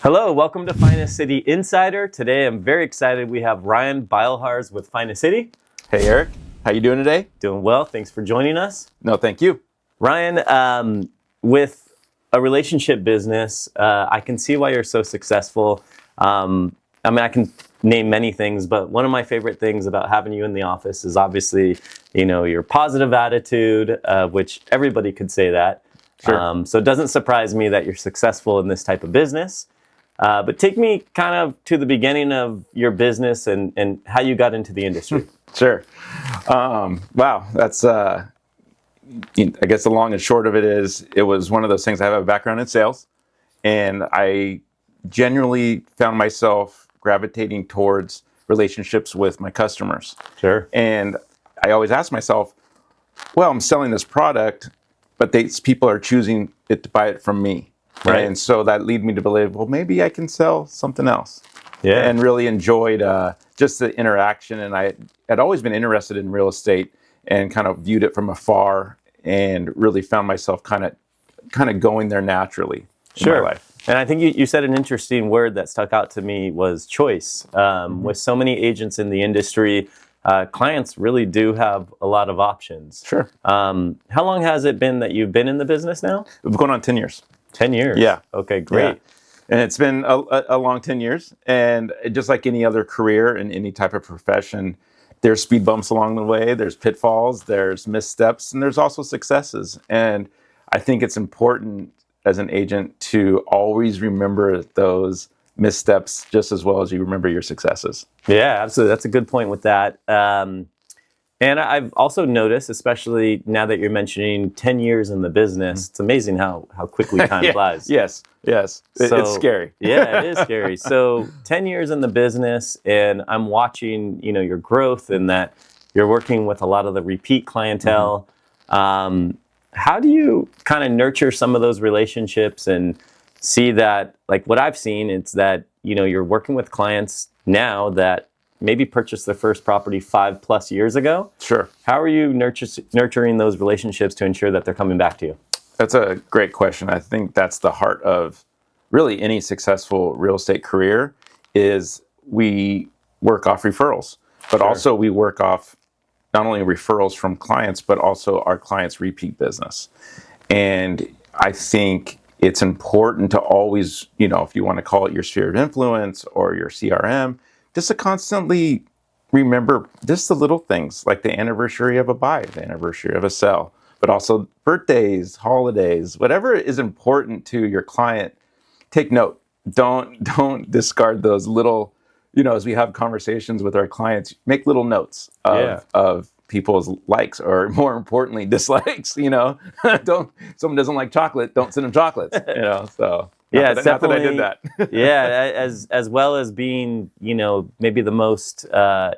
Hello, welcome to Finest City Insider. Today I'm very excited. We have Ryan Beilharz with Finest City. Hey Eric, how you doing today? Doing well. Thanks for joining us. No, thank you. Ryan, with a relationship business, I can see why you're so successful. I can name many things, but one of my favorite things about having you in the office is obviously, your positive attitude, which everybody could say that. Sure. So it doesn't surprise me that you're successful in this type of business. But take me kind of to the beginning of your business and how you got into the industry. Sure. Wow, that's, I guess the long and short of it is, it was one of those things. I have a background in sales, and I genuinely found myself gravitating towards relationships with my customers. Sure. And I always ask myself, well, I'm selling this product, but these people are choosing it to buy it from me. Right. And so that led me to believe, well, maybe I can sell something else. Yeah. And really enjoyed just the interaction. And I had always been interested in real estate and kind of viewed it from afar and really found myself kind of going there naturally in my life. And I think you said an interesting word that stuck out to me was choice. With so many agents in the industry, clients really do have a lot of options. Sure. How long has it been that you've been in the business now? We've been going on 10 years. 10 years? Yeah. Okay, great. Yeah. And it's been a long 10 years. And just like any other career in any type of profession, there's speed bumps along the way, there's pitfalls, there's missteps, and there's also successes. And I think it's important as an agent to always remember those missteps just as well as you remember your successes. Yeah, absolutely. That's a good point with that. And I've also noticed, especially now that you're mentioning 10 years in the business, it's amazing how quickly time flies. Yes. It's scary. Yeah, it is scary. So 10 years in the business, and I'm watching, your growth and that you're working with a lot of the repeat clientele. How do you kind of nurture some of those relationships and see that, like what I've seen, it's that, you're working with clients now that maybe purchased their first property 5+ years ago. Sure. How are you nurturing those relationships to ensure that they're coming back to you? That's a great question. I think that's the heart of really any successful real estate career is we work off referrals, but also we work off not only referrals from clients, but also our clients' repeat business. And I think it's important to always, if you want to call it your sphere of influence or your CRM, just to constantly remember just the little things like the anniversary of a buy, the anniversary of a sell, but also birthdays, holidays, whatever is important to your client, take note. Don't discard those little, as we have conversations with our clients, make little notes of people's likes or more importantly, dislikes, someone doesn't like chocolate, don't send them chocolates, so. Yeah, not that I did that. Yeah, as well as being, maybe the most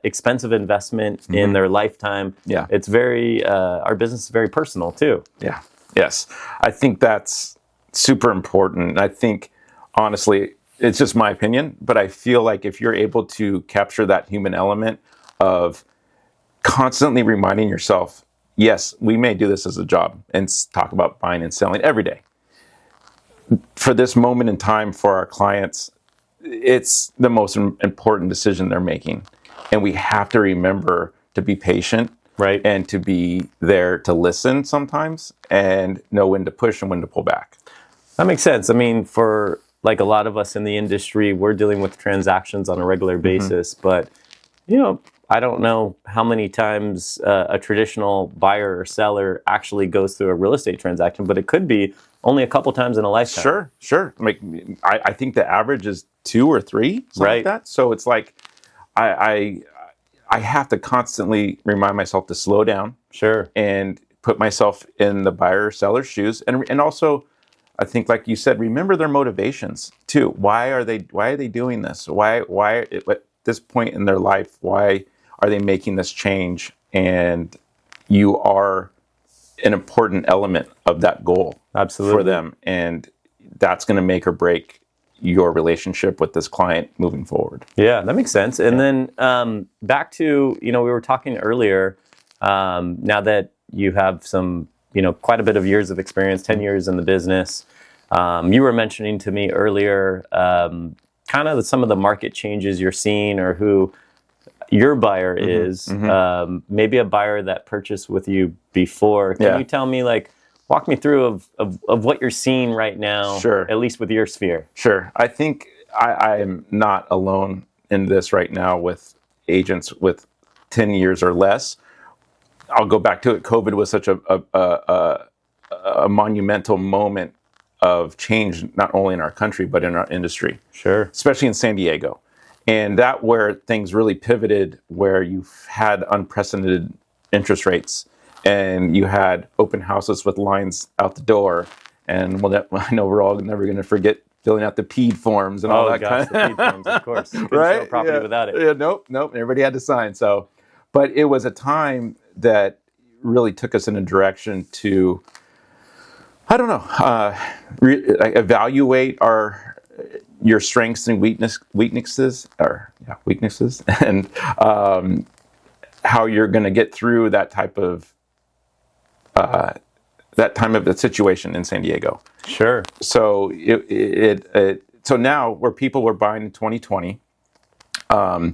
expensive investment in their lifetime. Yeah. It's very, our business is very personal too. Yeah, yes. I think that's super important. I think, honestly, it's just my opinion, but I feel like if you're able to capture that human element of constantly reminding yourself, yes, we may do this as a job and talk about buying and selling every day. For this moment in time for our clients, it's the most important decision they're making. And we have to remember to be patient, right, and to be there to listen sometimes and know when to push and when to pull back. That makes sense. I mean, for like a lot of us in the industry, we're dealing with transactions on a regular basis, but, I don't know how many times a traditional buyer or seller actually goes through a real estate transaction, but it could be only a couple times in a lifetime. Sure. I think the average is 2 or 3, something like that. So it's like I have to constantly remind myself to slow down. Sure. And put myself in the buyer or seller's shoes, and also, I think, like you said, remember their motivations too. Why are they doing this? Why at this point in their life? Why are they making this change? And you are an important element of that goal. Absolutely. For them, and that's going to make or break your relationship with this client moving forward. Yeah, that makes sense. And then back to, we were talking earlier, now that you have some, quite a bit of years of experience, 10 years in the business, You were mentioning to me earlier kind of some of the market changes you're seeing, or who your buyer is. Maybe a buyer that purchased with you before. Can you tell me, like, walk me through of what you're seeing right now, Sure. at least with your sphere? Sure. I think I am not alone in this right now with agents with 10 years or less. I'll go back to it. COVID was such a monumental moment of change, not only in our country, but in our industry. Sure. Especially in San Diego. And that where things really pivoted, where you've had unprecedented interest rates and you had open houses with lines out the door. And I know we're all never going to forget filling out the PED forms and all that kind of the PED forms, of course. You couldn't right? sell property without it. Yeah, nope. Everybody had to sign. So, but it was a time that really took us in a direction to, I don't know, evaluate your strengths and weaknesses, and how you're going to get through that type of a situation in San Diego. Sure. So so now where people were buying in 2020, we're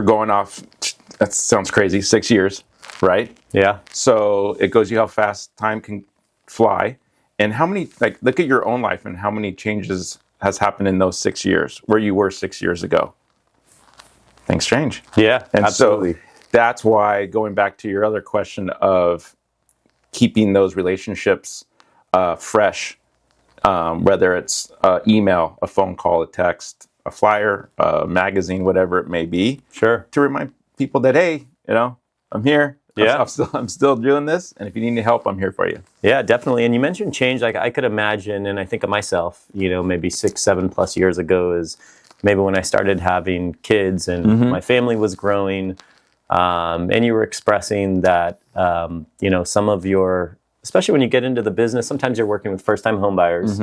going off. That sounds crazy. 6 years, right? Yeah. So it goes you how fast time can fly, and how many, like, look at your own life and how many changes has happened in those 6 years where you were 6 years ago. Things change. Yeah, and absolutely. So that's why, going back to your other question of keeping those relationships fresh, whether it's email, a phone call, a text, a flyer, a magazine, whatever it may be. Sure. To remind people that, hey, I'm here. Yeah. I'm still doing this, and if you need any help, I'm here for you. Yeah, definitely. And you mentioned change. Like, I could imagine, and I think of myself, maybe 6-7+ years ago, is maybe when I started having kids and my family was growing, and you were expressing that, some of your, especially when you get into the business, sometimes you're working with first-time home buyers.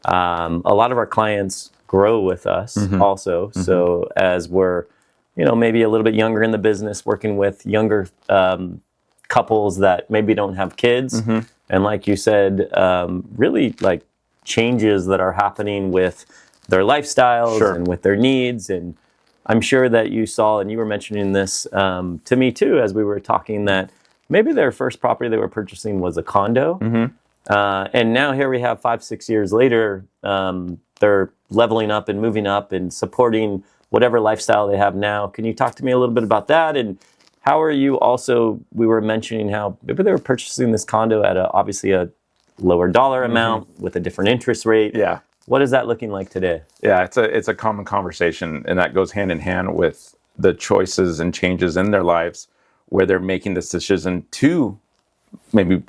A lot of our clients grow with us also. So as we're maybe a little bit younger in the business, working with younger couples that maybe don't have kids. And like you said, really like changes that are happening with their lifestyles and with their needs. And I'm sure that you saw, and you were mentioning this to me too, as we were talking, that maybe their first property they were purchasing was a condo. And now here we have 5-6 years later, they're leveling up and moving up and supporting whatever lifestyle they have now. Can you talk to me a little bit about that? And how are you also, we were mentioning how maybe they were purchasing this condo at obviously a lower dollar amount with a different interest rate. Yeah. What is that looking like today? Yeah, it's a common conversation, and that goes hand in hand with the choices and changes in their lives where they're making this decision to maybe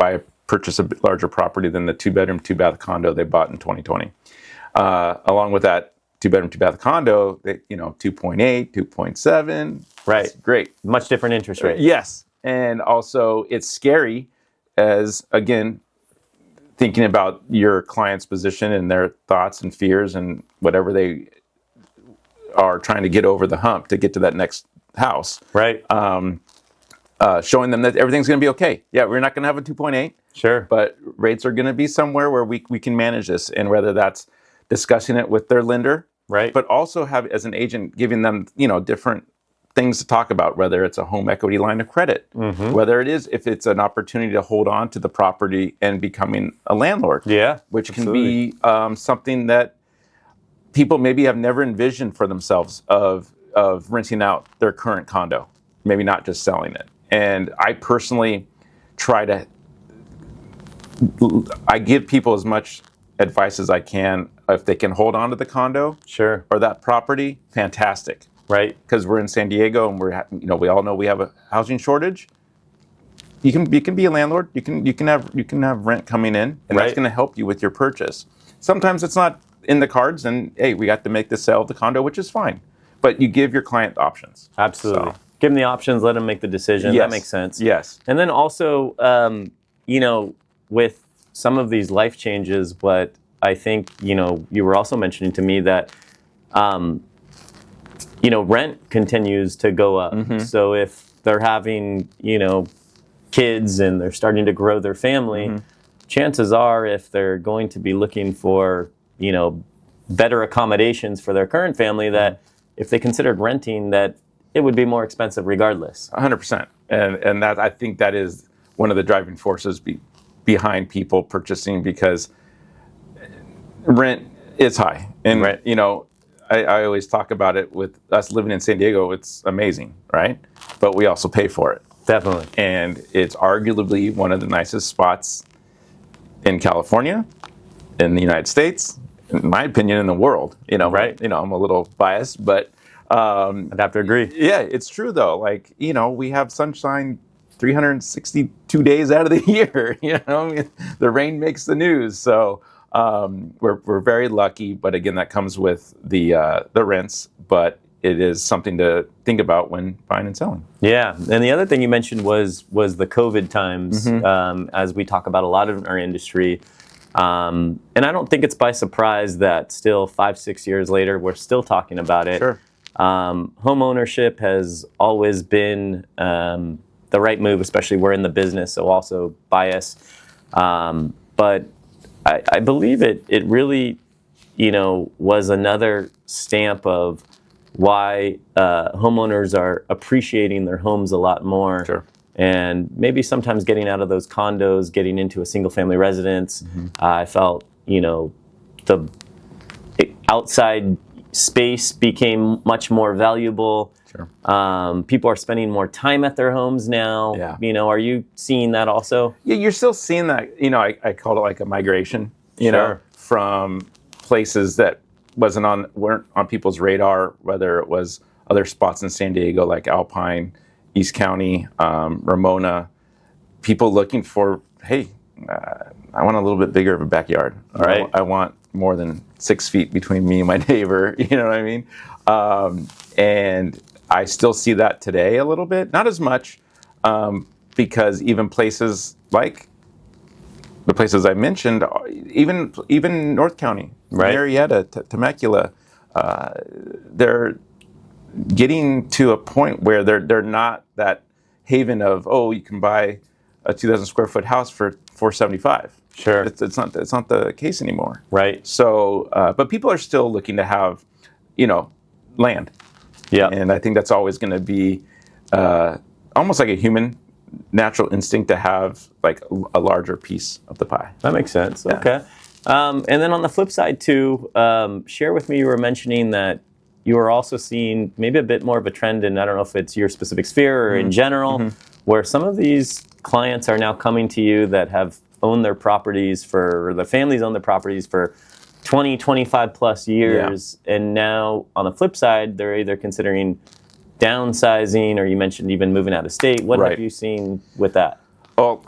purchase a larger property than the 2-bedroom, 2-bath condo they bought in 2020. Along with that 2-bedroom, 2-bath condo, 2.8, 2.7. Right. It's great. Much different interest rate. Yes. And also it's scary as, again, thinking about your client's position and their thoughts and fears and whatever they are trying to get over the hump to get to that next house. Right. Showing them that everything's going to be okay. Yeah, we're not going to have a 2.8. Sure. But rates are going to be somewhere where we can manage this, and whether that's discussing it with their lender, right, but also have, as an agent, giving them different things to talk about, whether it's a home equity line of credit, whether if it's an opportunity to hold on to the property and becoming a landlord, which absolutely can be something that people maybe have never envisioned for themselves of renting out their current condo, maybe not just selling it. And I personally I give people as much advice as I can. If they can hold on to the condo, or that property, fantastic, right? Because we're in San Diego, and we all know we have a housing shortage. You can be a landlord. You can have rent coming in, and that's going to help you with your purchase. Sometimes it's not in the cards, and hey, we got to make the sale of the condo, which is fine. But you give your client options. Absolutely. So, give them the options. Let them make the decision. Yes. That makes sense. Yes. And then also, with some of these life changes, what I think, you were also mentioning to me that, rent continues to go up. So if they're having, kids and they're starting to grow their family, chances are, if they're going to be looking for, better accommodations for their current family, that if they considered renting, that it would be more expensive regardless. 100%. And that, I think that is one of the driving forces behind people purchasing, because rent is high. And, Right. I always talk about it with us living in San Diego. It's amazing, right? But we also pay for it. Definitely. And it's arguably one of the nicest spots in California, in the United States, in my opinion, in the world. Right. I'm a little biased, but I'd have to agree. yeah, it's true though. Like, we have sunshine 362 days out of the year. The rain makes the news. So we're very lucky, but again, that comes with the rents. But it is something to think about when buying and selling. Yeah, and the other thing you mentioned was the COVID times, as we talk about a lot in our industry. And I don't think it's by surprise that still 5-6 years later, we're still talking about it. Sure. Home ownership has always been the right move, especially we're in the business, so also bias. But I believe it really, was another stamp of why homeowners are appreciating their homes a lot more. Sure. And maybe sometimes getting out of those condos, getting into a single family residence. I felt, the outside space became much more valuable. Sure. People are spending more time at their homes now. Yeah. Are you seeing that also? Yeah, you're still seeing that. I called it like a migration, Sure. from places that weren't on people's radar, whether it was other spots in San Diego like Alpine, East County, Ramona, people looking for, hey, I want a little bit bigger of a backyard. All right. I want more than 6 feet between me and my neighbor. You know what I mean? And I still see that today a little bit, not as much, because even places like the places I mentioned, even North County, Right. Marietta, Temecula, they're getting to a point where they're not that haven of, you can buy a 2,000 square foot house for $475. Sure. It's not the case anymore. Right. So, but people are still looking to have, land. Yeah. And I think that's always going to be almost like a human natural instinct to have like a larger piece of the pie. That makes sense. Yeah. Okay. And then on the flip side too, share with me, you were mentioning that you are also seeing maybe a bit more of a trend in, I don't know if it's your specific sphere or in general, where some of these clients are now coming to you that have owned their properties or the families own their properties for 20, 25 plus years. Yeah. And now on the flip side, they're either considering downsizing, or you mentioned even moving out of state. What have you seen with that? Well,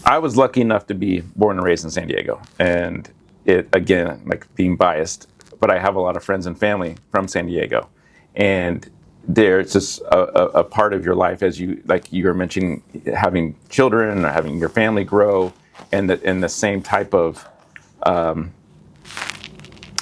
I was lucky enough to be born and raised in San Diego. And it, again, like being biased, but I have a lot of friends and family from San Diego. And there's just a part of your life, as you were mentioning, having children or having your family grow, and the same type of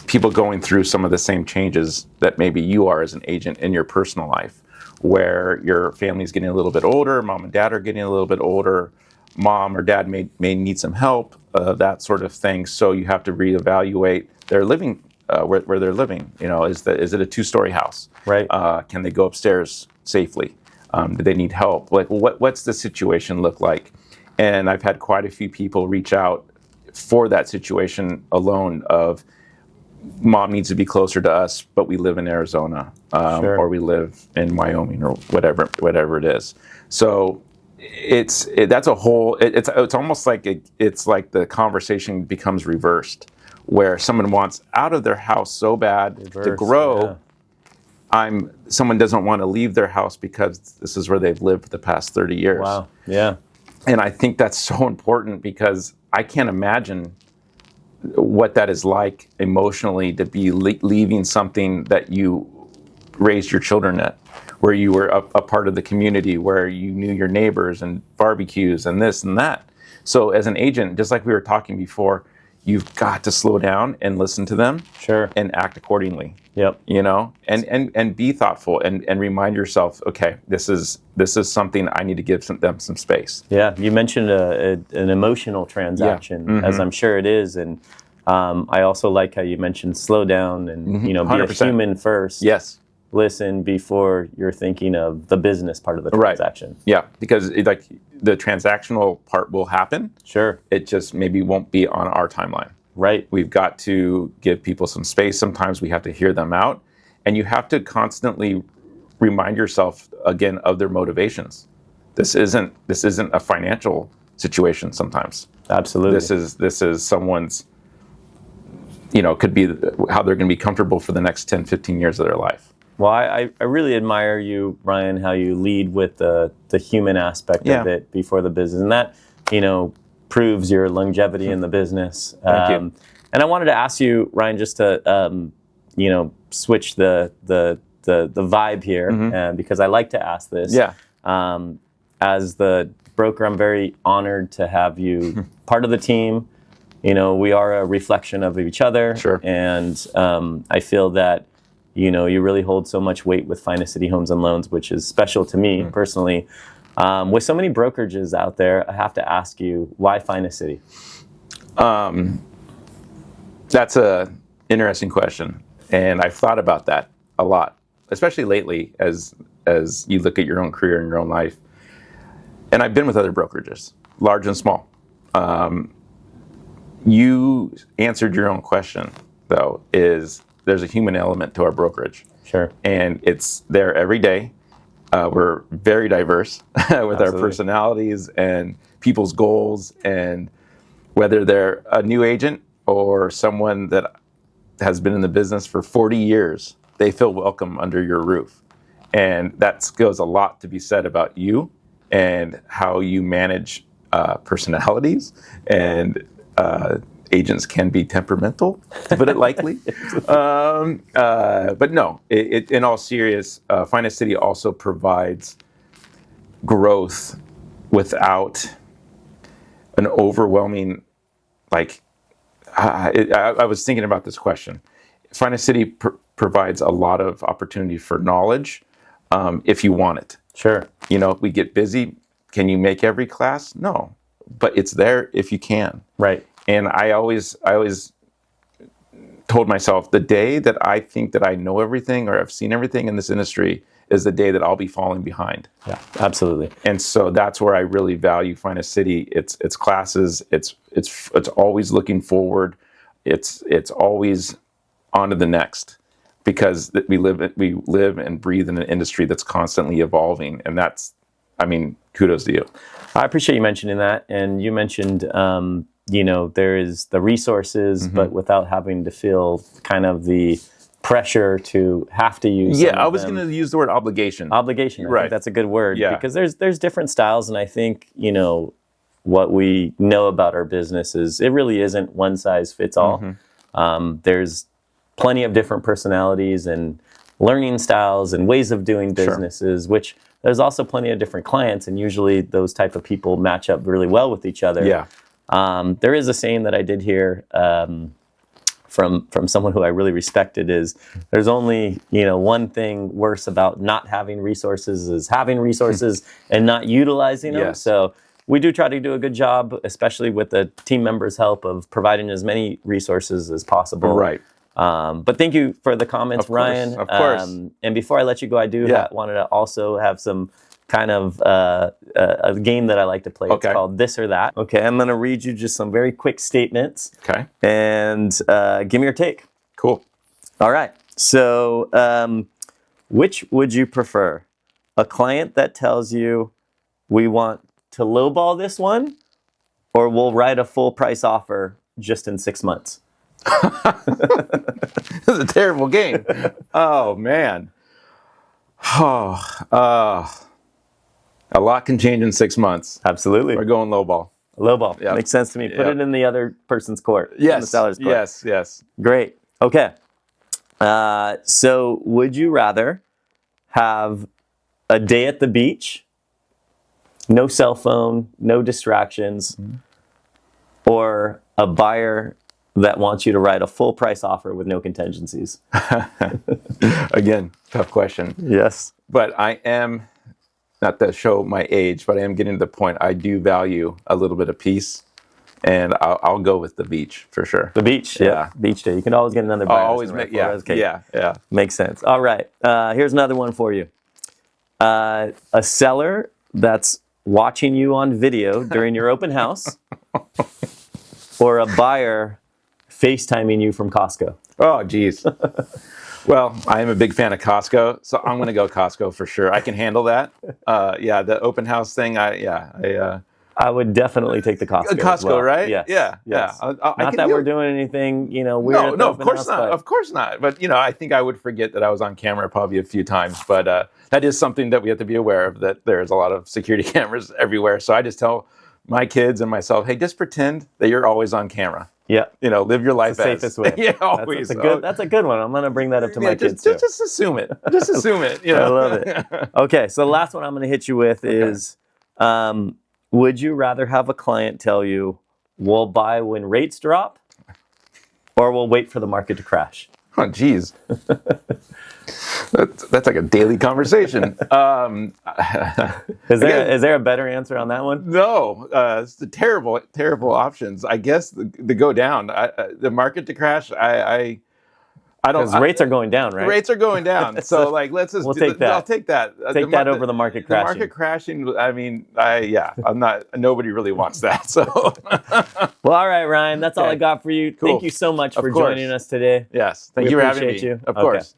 people going through some of the same changes that maybe you are as an agent in your personal life, where your family's getting a little bit older, mom and dad are getting a little bit older, mom or dad may need some help, that sort of thing. So you have to reevaluate their living, where they're living. Is it a 2-story house? Right. Can they go upstairs safely? Do they need help? Like, what's the situation look like? And I've had quite a few people reach out for that situation alone of, mom needs to be closer to us, but we live in Arizona, or we live in Wyoming, or whatever it is. So that's a whole. It's almost like it's like the conversation becomes reversed, where someone wants out of their house so bad to grow. Yeah. Someone doesn't want to leave their house because this is where they've lived for the past 30 years. Wow. Yeah. And I think that's so important, because I can't imagine what that is like emotionally, to be leaving something that you raised your children at, where you were a part of the community, where you knew your neighbors and barbecues and this and that. So as an agent, just like we were talking before, you've got to slow down and listen to them Sure. and act accordingly. Yep. And be thoughtful and remind yourself, okay, this is something I need to give them some space. Yeah. You mentioned an emotional transaction, as I'm sure it is. And I also like how you mentioned slow down and, be 100%. a human first. Yes. Listen before you're thinking of the business part of the transaction. Right. Yeah, because the transactional part will happen. Sure. It just maybe won't be on our timeline. Right. We've got to give people some space. Sometimes we have to hear them out, and you have to constantly remind yourself again of their motivations. This isn't a financial situation. Sometimes. Absolutely. This is someone's. Could be how they're going to be comfortable for the next 10, 15 years of their life. Well, I really admire you, Ryan, how you lead with the human aspect of it before the business. And that, proves your longevity in the business. Thank you. And I wanted to ask you, Ryan, just to, switch the vibe here, because I like to ask this. Yeah. As the broker, I'm very honored to have you part of the team. We are a reflection of each other. Sure. And I feel that, you really hold so much weight with Finest City Homes and Loans, which is special to me personally. With so many brokerages out there, I have to ask you, why Finest City? That's a interesting question, and I've thought about that a lot, especially lately as you look at your own career and your own life. And I've been with other brokerages, large and small. You answered your own question, though, there's a human element to our brokerage. Sure. And it's there every day. We're very diverse with our personalities and people's goals, and whether they're a new agent or someone that has been in the business for 40 years, they feel welcome under your roof. And that goes a lot to be said about you and how you manage personalities, and agents can be temperamental, to put it lightly. But no, in all seriousness, Finest City also provides growth without an overwhelming, I was thinking about this question. Finest City provides a lot of opportunity for knowledge if you want it. Sure. We get busy. Can you make every class? No, but it's there if you can. Right. And I always told myself, the day that I think that I know everything or I've seen everything in this industry is the day that I'll be falling behind. Yeah, absolutely. And so that's where I really value Finest City. It's classes. It's always looking forward. It's always on to the next, because we live and breathe in an industry that's constantly evolving. And that's, kudos to you. I appreciate you mentioning that. And you mentioned, there is the resources, but without having to feel kind of the pressure to have to use. Yeah, I was going to use the word obligation. Obligation, I think that's a good word. Yeah. Because there's different styles, and I think, what we know about our business is it really isn't one size fits all. There's plenty of different personalities and learning styles and ways of doing businesses, which there's also plenty of different clients, and usually those type of people match up really well with each other. Yeah. There is a saying that I did hear from someone who I really respected, is there's only one thing worse about not having resources is having resources and not utilizing them. Yes. So we do try to do a good job, especially with the team members' help, of providing as many resources as possible. Right. But thank you for the comments, Of course, Ryan. of course. And before I let you go, I do wanted to also have some kind of a game that I like to play. Okay. It's called This or That. Okay, I'm going to read you just some very quick statements. Okay. And give me your take. Cool. All right. So which would you prefer? A client that tells you, we want to lowball this one, or we'll write a full price offer just in 6 months? This is a terrible game. Oh, man. A lot can change in 6 months. Absolutely. We're going lowball. Lowball. Yep. Makes sense to me. Put Yep. it in the other person's court. In the Yes. seller's court. Yes. Yes. Great. Okay. So would you rather have a day at the beach, no cell phone, no distractions, or a buyer that wants you to write a full price offer with no contingencies? Again, tough question. Yes. But I am, not to show my age, but I am getting to the point I do value a little bit of peace. And I'll go with the beach for sure. The beach, yeah. Beach day. You can always get another buyer. Always make, yeah. Makes sense. All right. Here's another one for you. A seller that's watching you on video during your open house, or a buyer FaceTiming you from Costco? Oh, geez. Well, I am a big fan of Costco, so I'm going to go Costco for sure. I can handle that. Yeah, the open house thing, I would definitely take the Costco. Costco, as well. right? Yes. Yeah. Not that we're doing anything, weird. No, of course not. Of course not. But I think I would forget that I was on camera probably a few times. But that is something that we have to be aware of. That there's a lot of security cameras everywhere. So I just tell my kids and myself, hey, just pretend that you're always on camera. Yeah. Live your life the safest way. Yeah, always. That's a good one. I'm going to bring that up to my kids too. Just assume it. Just assume it. I love it. Okay, so the last one I'm going to hit you with is, would you rather have a client tell you, we'll buy when rates drop, or we'll wait for the market to crash? Oh, geez. That's like a daily conversation. Is there a better answer on that one? No, it's the terrible options. I guess the go down, the market to crash. I don't. Because rates are going down, right? Rates are going down. So let's just. We'll take that. I'll take that. Take that over the market crashing. The market crashing. I mean, I'm not. Nobody really wants that. So. Well, all right, Ryan. That's all I got for you. Cool. Thank you so much for joining us today. Yes. Thank you for having me. You. Of course.